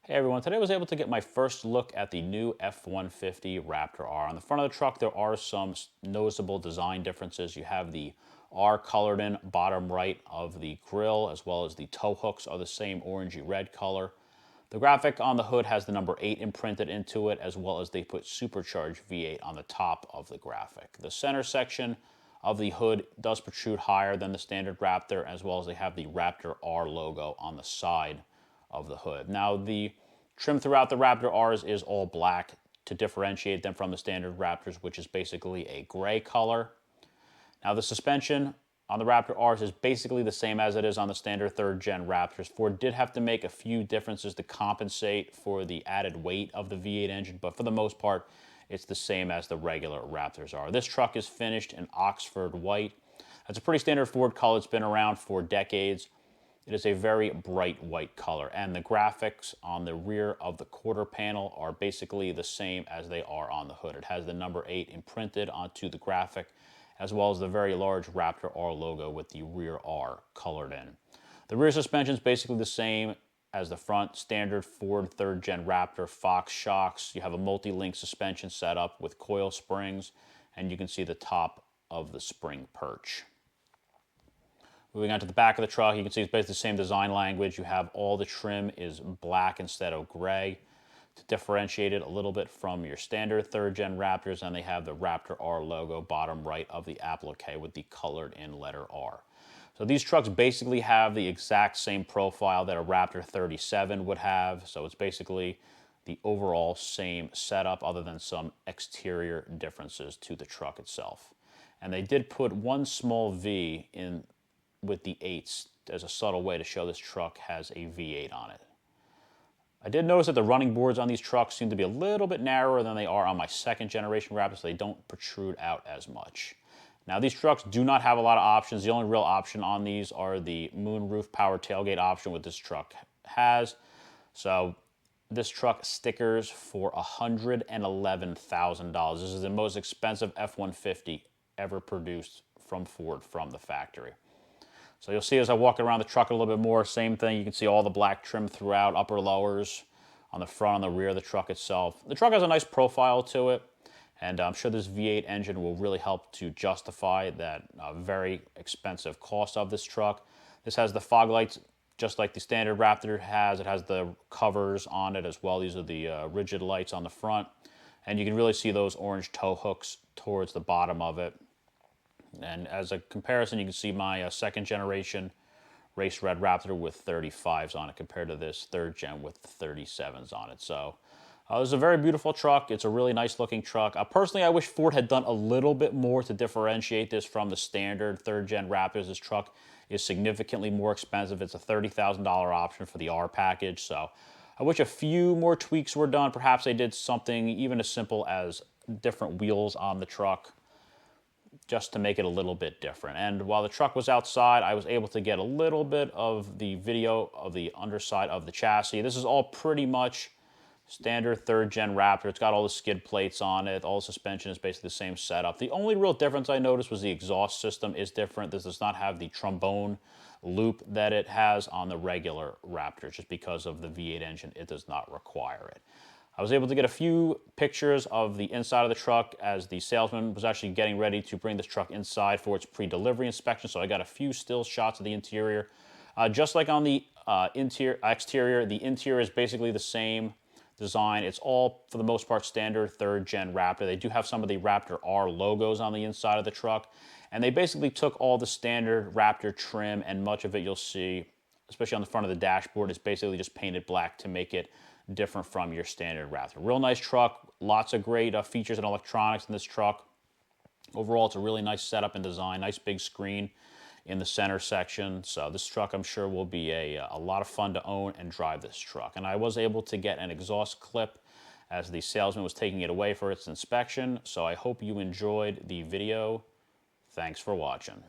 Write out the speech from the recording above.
Hey everyone, today I was able to get my first look at the new F-150 Raptor R. On the front of the truck, there are some noticeable design differences. You have the R colored in bottom right of the grille, as well as the tow hooks are the same orangey red color. The graphic on the hood has the number 8 imprinted into it, as well as they put supercharged V8 on the top of the graphic. The center section of the hood does protrude higher than the standard Raptor, as well as they have the Raptor R logo on the side of the hood. Now, the trim throughout the Raptor Rs is all black to differentiate them from the standard Raptors, which is basically a gray color. Now, the suspension on the Raptor Rs is basically the same as it is on the standard third-gen Raptors. Ford did have to make a few differences to compensate for the added weight of the V8 engine, but for the most part, it's the same as the regular Raptors are. This truck is finished in Oxford white. That's a pretty standard Ford color. It's been around for decades. It is a very bright white color, and the graphics on the rear of the quarter panel are basically the same as they are on the hood. It has the number 8 imprinted onto the graphic, as well as the very large Raptor R logo with the rear R colored in. The rear suspension is basically the same as the front, standard Ford 3rd Gen Raptor Fox shocks. You have a multi-link suspension setup with coil springs, and you can see the top of the spring perch. Moving on to the back of the truck, you can see it's basically the same design language. You have all the trim is black instead of gray to differentiate it a little bit from your standard 3rd Gen Raptors, and they have the Raptor R logo bottom right of the applique with the colored in letter R. So these trucks basically have the exact same profile that a Raptor 37 would have, so it's basically the overall same setup other than some exterior differences to the truck itself. And they did put one small V in with the 8s as a subtle way to show this truck has a V8 on it. I did notice that the running boards on these trucks seem to be a little bit narrower than they are on my 2nd generation Raptor, so they don't protrude out as much. Now, these trucks do not have a lot of options. The only real option on these are the moonroof power tailgate option, what this truck has. So this truck stickers for $111,000. This is the most expensive F-150 ever produced from Ford from the factory. So you'll see as I walk around the truck a little bit more, same thing. You can see all the black trim throughout, upper lowers, on the front, on the rear of the truck itself. The truck has a nice profile to it, and I'm sure this V8 engine will really help to justify that very expensive cost of this truck. This has the fog lights just like the standard Raptor has. It has the covers on it as well. These are the rigid lights on the front, and you can really see those orange tow hooks towards the bottom of it. And as a comparison, you can see my 2nd generation race red Raptor with 35s on it compared to this 3rd gen with 37s on it. So this is a very beautiful truck. It's a really nice looking truck. Personally, I wish Ford had done a little bit more to differentiate this from the standard 3rd gen Raptors. This truck is significantly more expensive. It's a $30,000 option for the R package. So I wish a few more tweaks were done. Perhaps they did something even as simple as different wheels on the truck, just to make it a little bit different. And while the truck was outside, I was able to get a little bit of the video of the underside of the chassis. This is all pretty much standard 3rd gen Raptor. It's got all the skid plates on it. All the suspension is basically the same setup. The only real difference I noticed was the exhaust system is different. This does not have the trombone loop that it has on the regular Raptor. Just because of the V8 engine, it does not require it. I was able to get a few pictures of the inside of the truck as the salesman was actually getting ready to bring this truck inside for its pre-delivery inspection, so I got a few still shots of the interior. Just like on the exterior, the interior is basically the same design. It's all, for the most part, standard 3rd gen Raptor. They do have some of the Raptor R logos on the inside of the truck, and they basically took all the standard Raptor trim, and much of it you'll see, especially on the front of the dashboard, is basically just painted black to make it different from your standard Raptor. Real nice truck, lots of great features and electronics in this truck. Overall, it's a really nice setup and design, nice big screen in the center section. So this truck, I'm sure, will be a lot of fun to own and drive this truck. And I was able to get an exhaust clip as the salesman was taking it away for its inspection. So I hope you enjoyed the video. Thanks for watching.